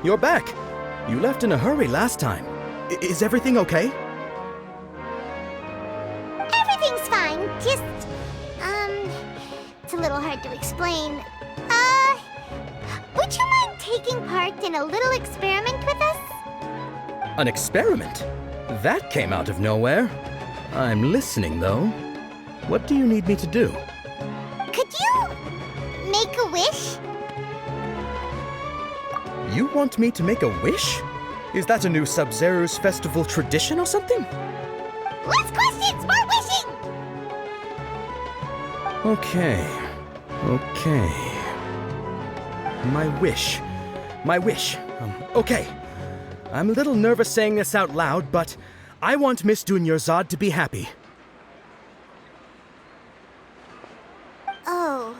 you're back. You left in a hurry last time. Is everything okay? Everything's fine. Just, it's a little hard to explain. Would you mind taking part in a little experiment with us? An experiment? That came out of nowhere. I'm listening, though. What do you need me to do? Could you make a wish? You want me to make a wish? Is that a new SABZERUZ festival tradition or something? Less questions, more wishing! Okay. My wish. Okay. I'm a little nervous saying this out loud, but I want Miss Dunyarzad to be happy. Oh.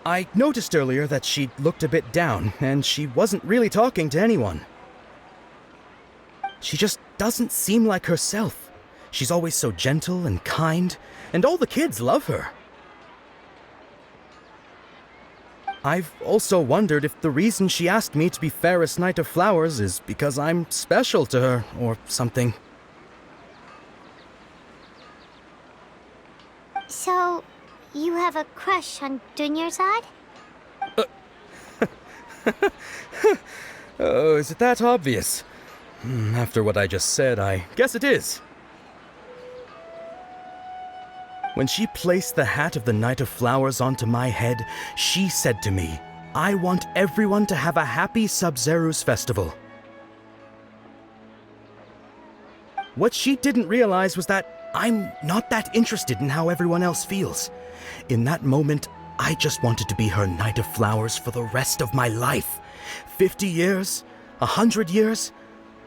I noticed earlier that she looked a bit down, and she wasn't really talking to anyone. She just doesn't seem like herself. She's always so gentle and kind, and all the kids love her. I've also wondered if the reason she asked me to be Fairest Knight of Flowers is because I'm special to her, or something. So, you have a crush on Dunyarzad? Oh, is it that obvious? After what I just said, I guess it is. When she placed the hat of the Knight of Flowers onto my head, she said to me, I want everyone to have a happy SABZERUZ festival. What she didn't realize was that I'm not that interested in how everyone else feels. In that moment, I just wanted to be her Knight of Flowers for the rest of my life. 50 years, 100 years,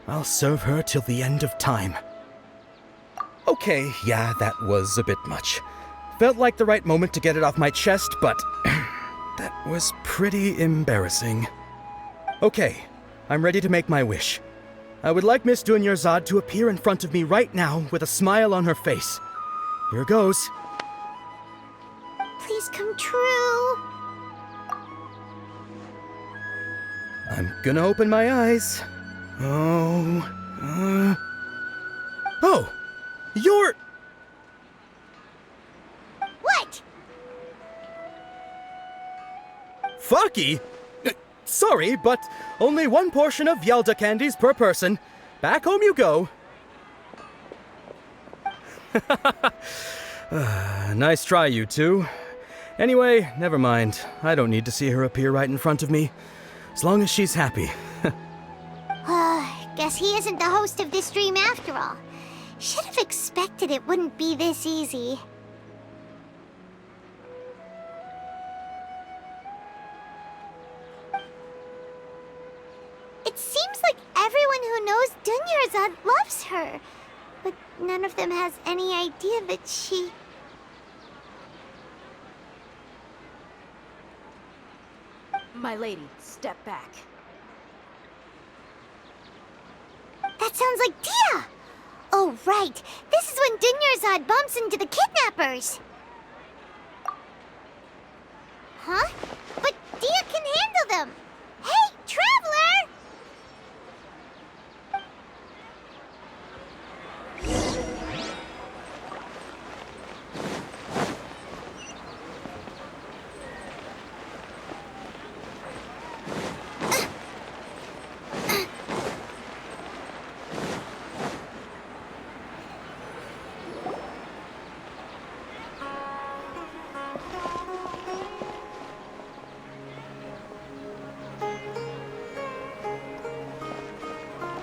I'll serve her till the end of time. Okay, yeah, that was a bit much. Felt like the right moment to get it off my chest, but that was pretty embarrassing. Okay, I'm ready to make my wish. I would like Miss Dunyarzad to appear in front of me right now with a smile on her face. Here goes. Please come true. I'm gonna open my eyes. Oh, you're... What? Faki? Sorry, but only one portion of Yalda candies per person. Back home you go. Nice try, you two. Anyway, never mind. I don't need to see her appear right in front of me. As long as she's happy. Guess he isn't the host of this stream after all. Should have expected it wouldn't be this easy. It seems like everyone who knows Dunyarzad loves her, but none of them has any idea that she... My lady, step back. That sounds like Dia! Oh, right. This is when Dunyarzad bumps into the kidnappers. Huh? But Dia can handle them. Hey, Traveler!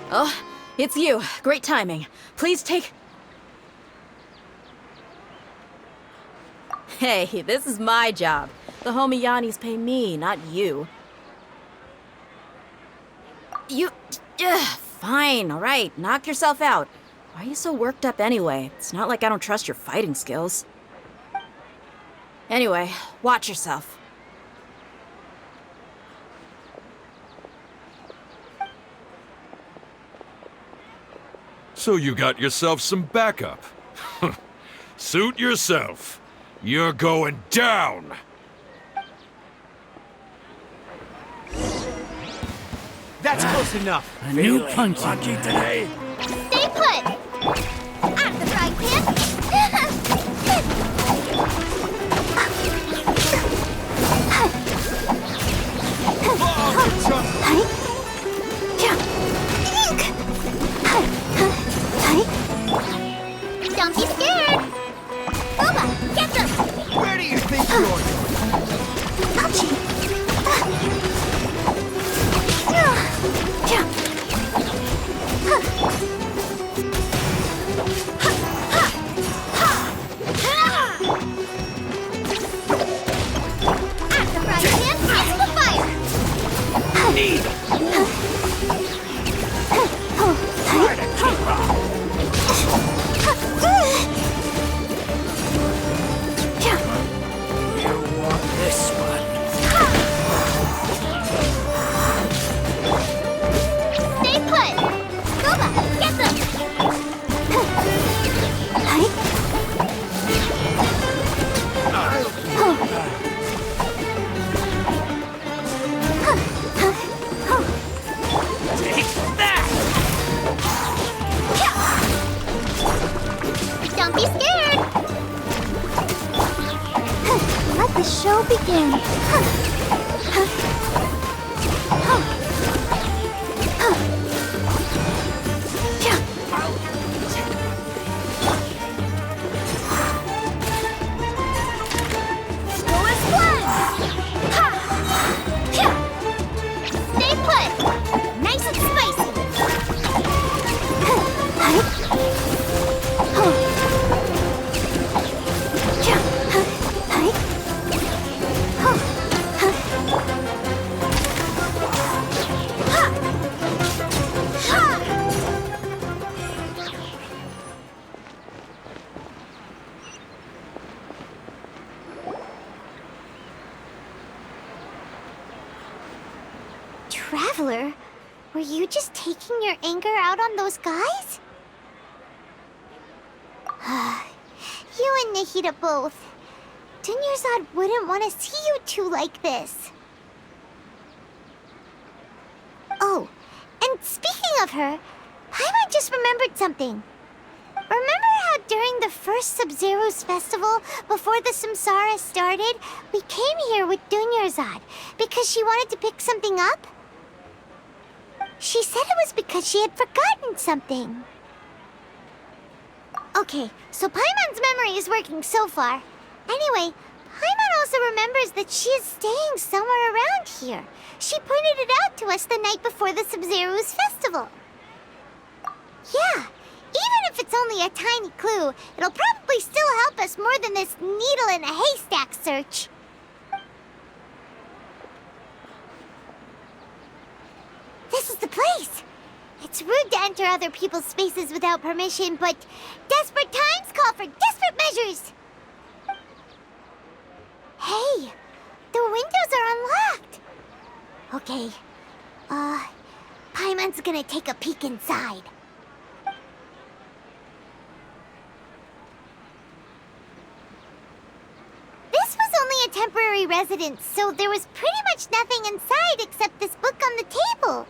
Oh, it's you. Great timing. Please take... Hey, this is my job. The homie Yannis pay me, not you. Fine, alright. Knock yourself out. Why are you so worked up anyway? It's not like I don't trust your fighting skills. Anyway, watch yourself. So you got yourself some backup. Suit yourself. You're going down! That's close enough. A new punch. Lucky today. Stay put! At the frying pan! Don't be scared! Boba, get them! Where do you think you're going? Ouchie! At the frying pan, into the fire! Need. Try to keep up. You want this one? Stay put! Boba, get them! Take that! Don't be scared! Let the show begin. Go as planned! Stay put! Nice and spicy! Traveler, were you just taking your anger out on those guys? You and Nahida both. Dunyarzad wouldn't want to see you two like this. Oh, and speaking of her, Paimon just remembered something. Remember how during the first SABZERUZ festival, before the SAMSARA started, we came here with Dunyarzad because she wanted to pick something up? She said it was because she had forgotten something. Okay, so Paimon's memory is working so far. Anyway, Paimon also remembers that she is staying somewhere around here. She pointed it out to us the night before the SABZERUZ festival. Yeah, even if it's only a tiny clue, it'll probably still help us more than this needle in a haystack search. This is the place! It's rude to enter other people's spaces without permission, but desperate times call for desperate measures! Hey, the windows are unlocked! Okay, Paimon's gonna take a peek inside. This was only a temporary residence, so there was pretty much nothing inside except this book on the table.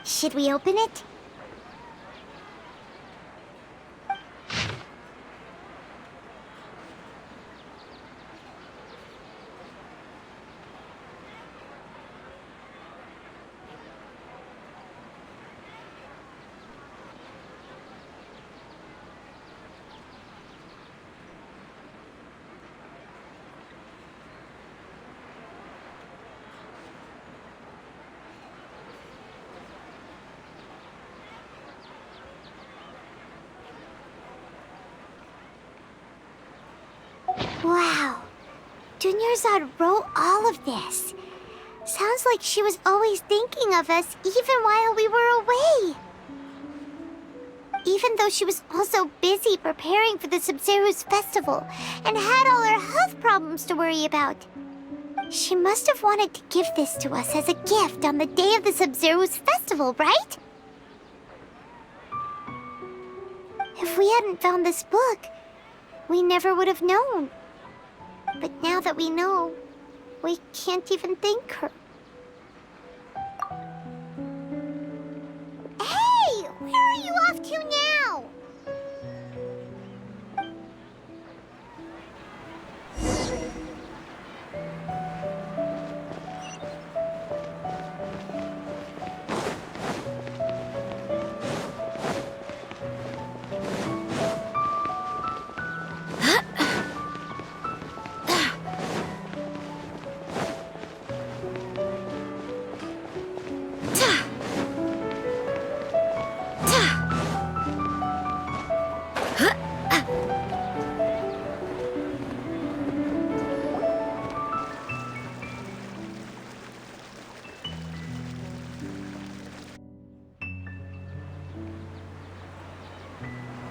Should we open it? Wow. Dunyarzad wrote all of this. Sounds like she was always thinking of us even while we were away. Even though she was also busy preparing for the SABZERUZ festival and had all her health problems to worry about. She must have wanted to give this to us as a gift on the day of the SABZERUZ festival, right? If we hadn't found this book, we never would have known. But now that we know, we can't even thank her.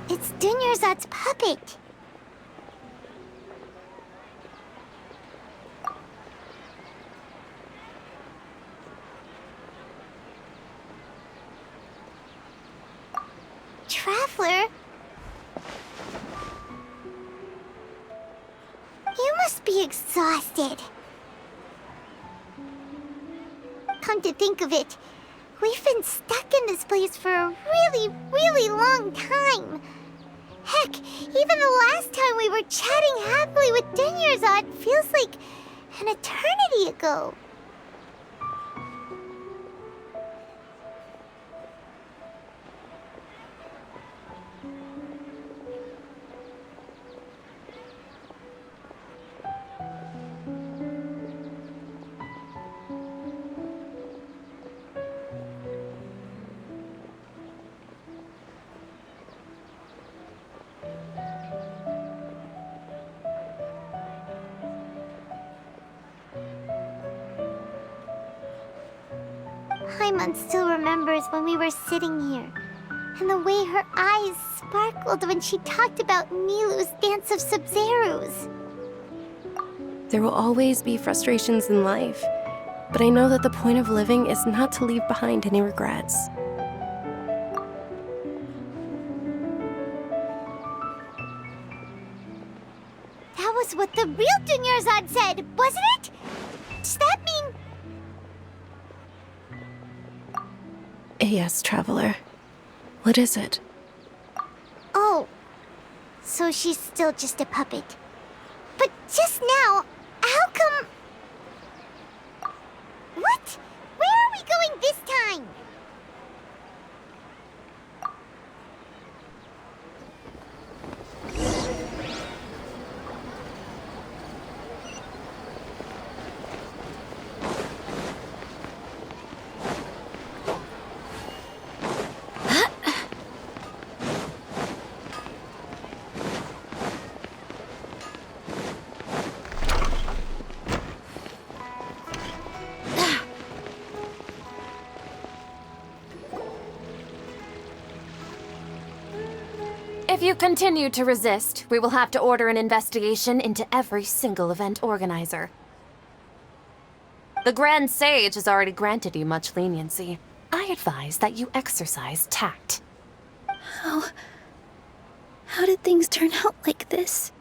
It's Dunyarzad's puppet. Traveler? You must be exhausted. Come to think of it, we've been stuck in this place for a really long time. Heck, even the last time we were chatting happily with Dunyarzad feels like an eternity ago. Paimon still remembers when we were sitting here, and the way her eyes sparkled when she talked about Nilou's dance of SABZERUZ. There will always be frustrations in life, but I know that the point of living is not to leave behind any regrets. That was what the real Dunyarzad said, wasn't it? Does that mean... Yes, Traveler. What is it? Oh, so she's still just a puppet. But just now, how come... What? Where are we going this time? If you continue to resist, we will have to order an investigation into every single event organizer. The Grand Sage has already granted you much leniency. I advise that you exercise tact. How did things turn out like this?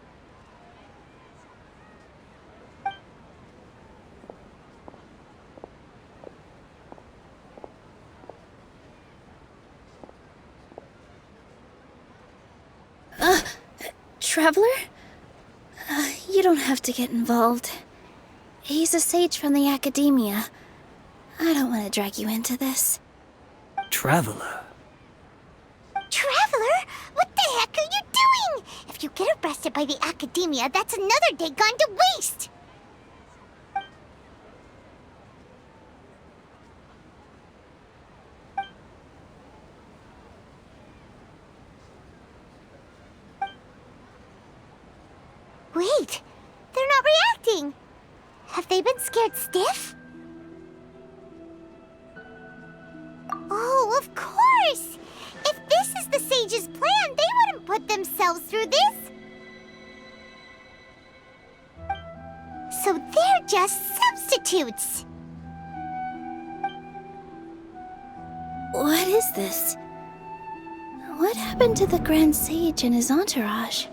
Traveler? You don't have to get involved. He's a sage from the academia. I don't want to drag you into this. Traveler. Traveler? What the heck are you doing? If you get arrested by the academia, that's another day gone to waste! Wait, they're not reacting. Have they been scared stiff? Oh, of course! If this is the sage's plan, they wouldn't put themselves through this. So they're just substitutes. What is this? What happened to the Grand Sage and his entourage?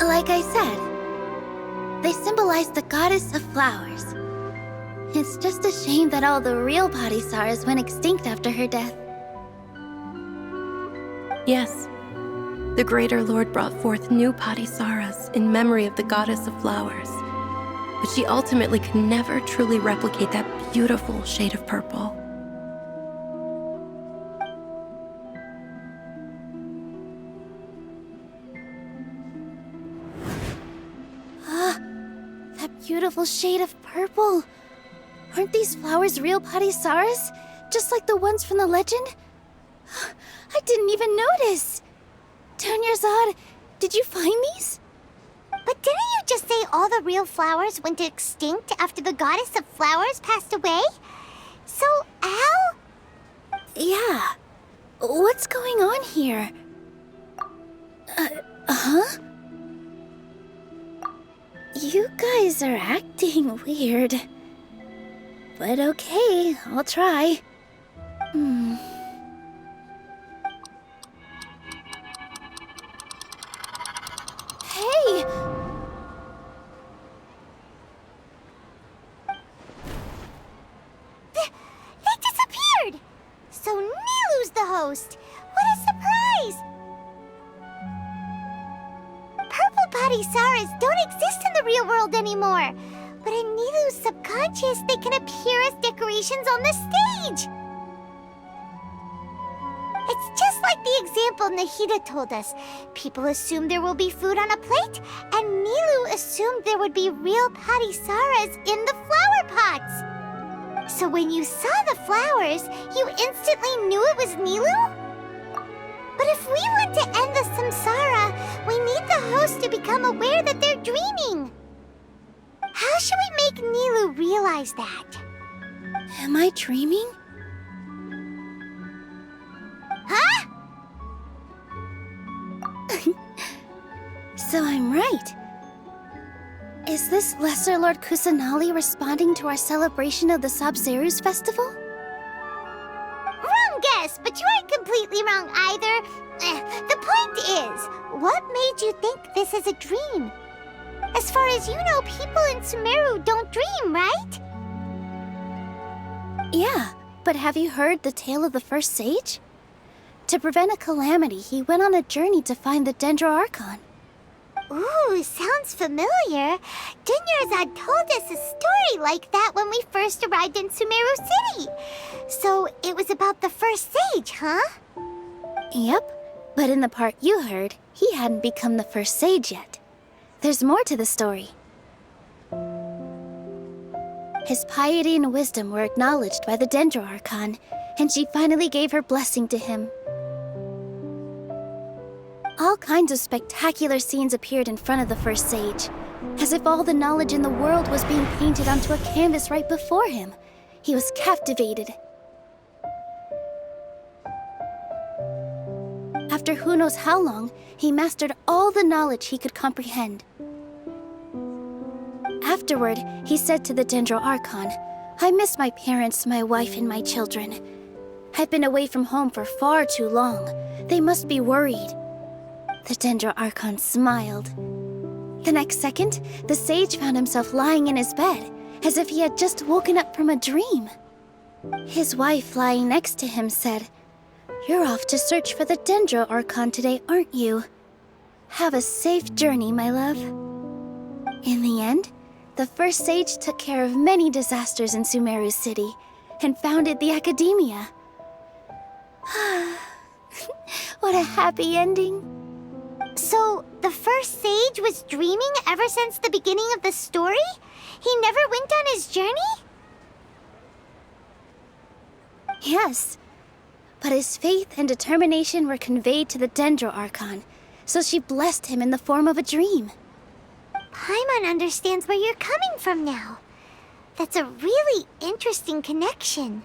Like I said, they symbolize the goddess of flowers. It's just a shame that all the real Padisaras went extinct after her death. Yes. The Greater Lord brought forth new Padisaras in memory of the goddess of flowers. But she ultimately could never truly replicate that beautiful shade of purple. beautiful shade of purple. Aren't these flowers real Padisaras? Just like the ones from the legend? I didn't even notice! Dunyarzad, did you find these? But didn't you just say all the real flowers went extinct after the goddess of flowers passed away? So, how? Yeah. What's going on here? Huh? You guys are acting weird. But okay, I'll try. Hey! They disappeared! So Nilu's the host! What a surprise! Purple Padisaras don't exist in the real world anymore. But in Nilu's subconscious, they can appear as decorations on the stage! It's just like the example Nahida told us. People assume there will be food on a plate, and Nilu assumed there would be real Padisaras in the flower pots. So when you saw the flowers, you instantly knew it was Nilu? But if we want to end the Samsara, we need the host to become aware that they're dreaming. How should we make Nilu realize that? Am I dreaming? Huh? So I'm right. Is this Lesser Lord Kusanali responding to our celebration of the SABZERUZ festival? Wrong guess, but you aren't completely wrong either. The point is, what made you think this is a dream? As far as you know, people in Sumeru don't dream, right? Yeah, but have you heard the tale of the first sage? To prevent a calamity, he went on a journey to find the Dendro Archon. Ooh, sounds familiar. Dunyarzad told us a story like that when we first arrived in Sumeru City. So it was about the first sage, huh? Yep, but in the part you heard, he hadn't become the first sage yet. There's more to the story. His piety and wisdom were acknowledged by the Dendro Archon, and she finally gave her blessing to him. All kinds of spectacular scenes appeared in front of the first sage, as if all the knowledge in the world was being painted onto a canvas right before him. He was captivated. After who knows how long, he mastered all the knowledge he could comprehend. Afterward, he said to the Dendro Archon, "I miss my parents, my wife, and my children. I've been away from home for far too long. They must be worried." The Dendro Archon smiled. The next second, the sage found himself lying in his bed, as if he had just woken up from a dream. His wife, lying next to him, said, "You're off to search for the Dendro Archon today, aren't you? Have a safe journey, my love." In the end, the first sage took care of many disasters in Sumeru City and founded the Academia. What a happy ending. So, the first sage was dreaming ever since the beginning of the story? He never went on his journey? Yes, but his faith and determination were conveyed to the Dendro Archon, so she blessed him in the form of a dream. Paimon understands where you're coming from now. That's a really interesting connection.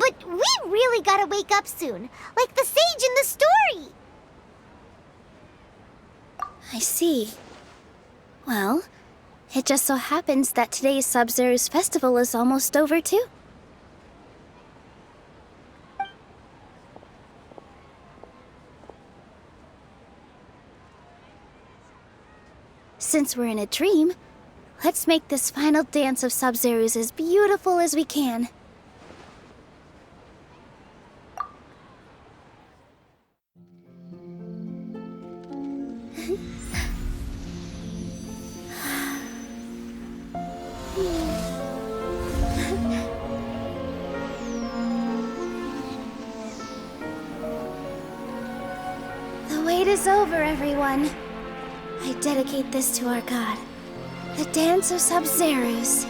But we really gotta wake up soon, like the sage in the story! I see. Well, it just so happens that today's SABZERUZ festival is almost over too. Since we're in a dream, let's make this final dance of SABZERUZ as beautiful as we can. The wait is over, everyone. I dedicate this to our god, The dance of SABZERUZ.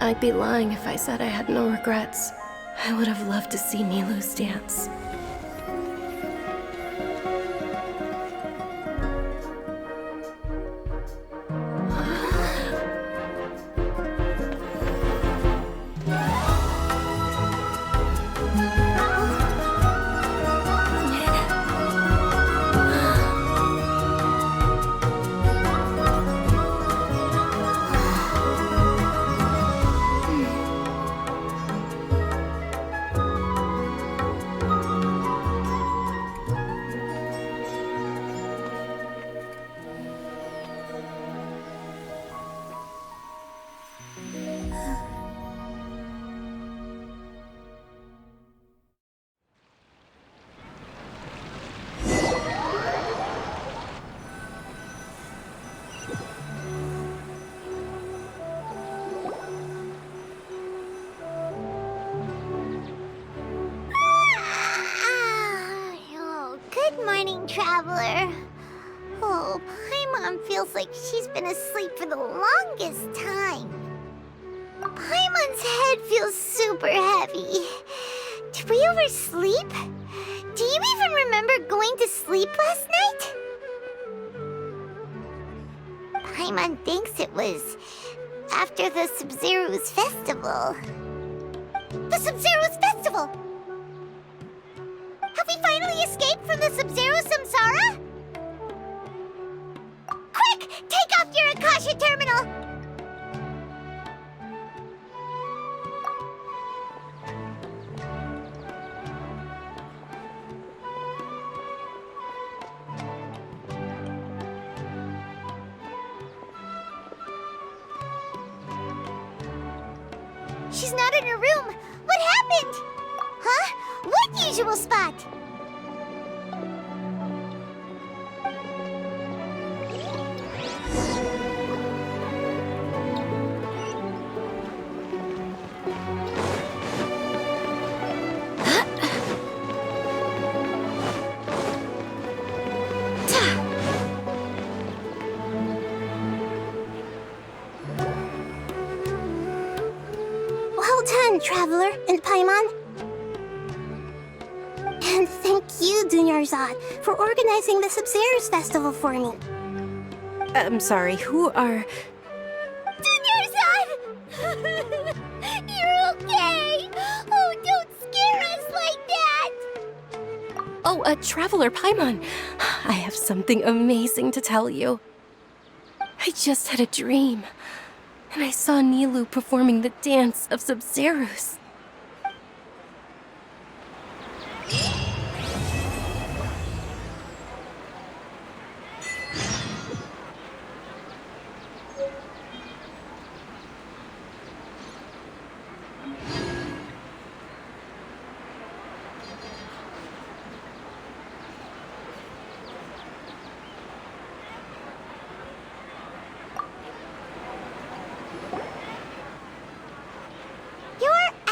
I'd be lying if I said I had no regrets. I would have loved to see Nilou's dance. Oh, good morning, traveler. Oh, Paimon feels like she's been asleep for the longest time. Paimon's head feels super heavy. Did we oversleep? Do you even remember going to sleep last night? Paimon thinks it was after the SABZERUZ festival. The SABZERUZ festival! Have we finally escaped from the SABZERUZ SAMSARA? Quick! Take off your Akasha terminal! She's not in her room. What happened? Huh? What usual spot? Well done, Traveler and Paimon. And thank you, Dunyarzad, for organizing the SABZERUZ festival for me. I'm sorry, who are... Dunyarzad! You're okay! Oh, don't scare us like that! Oh, a Traveler Paimon. I have something amazing to tell you. I just had a dream, and I saw Nilou performing the dance of SABZERUZ.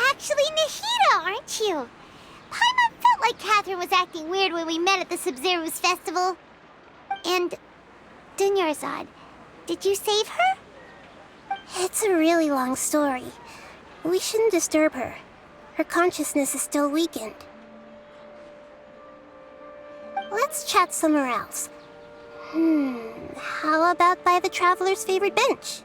Actually Nahida, aren't you? Paimon felt like Catherine was acting weird when we met at the SABZERUZ festival. And Dunyarzad, did you save her? It's a really long story. We shouldn't disturb her. Her consciousness is still weakened. Let's chat somewhere else. How about by the Traveler's favorite bench?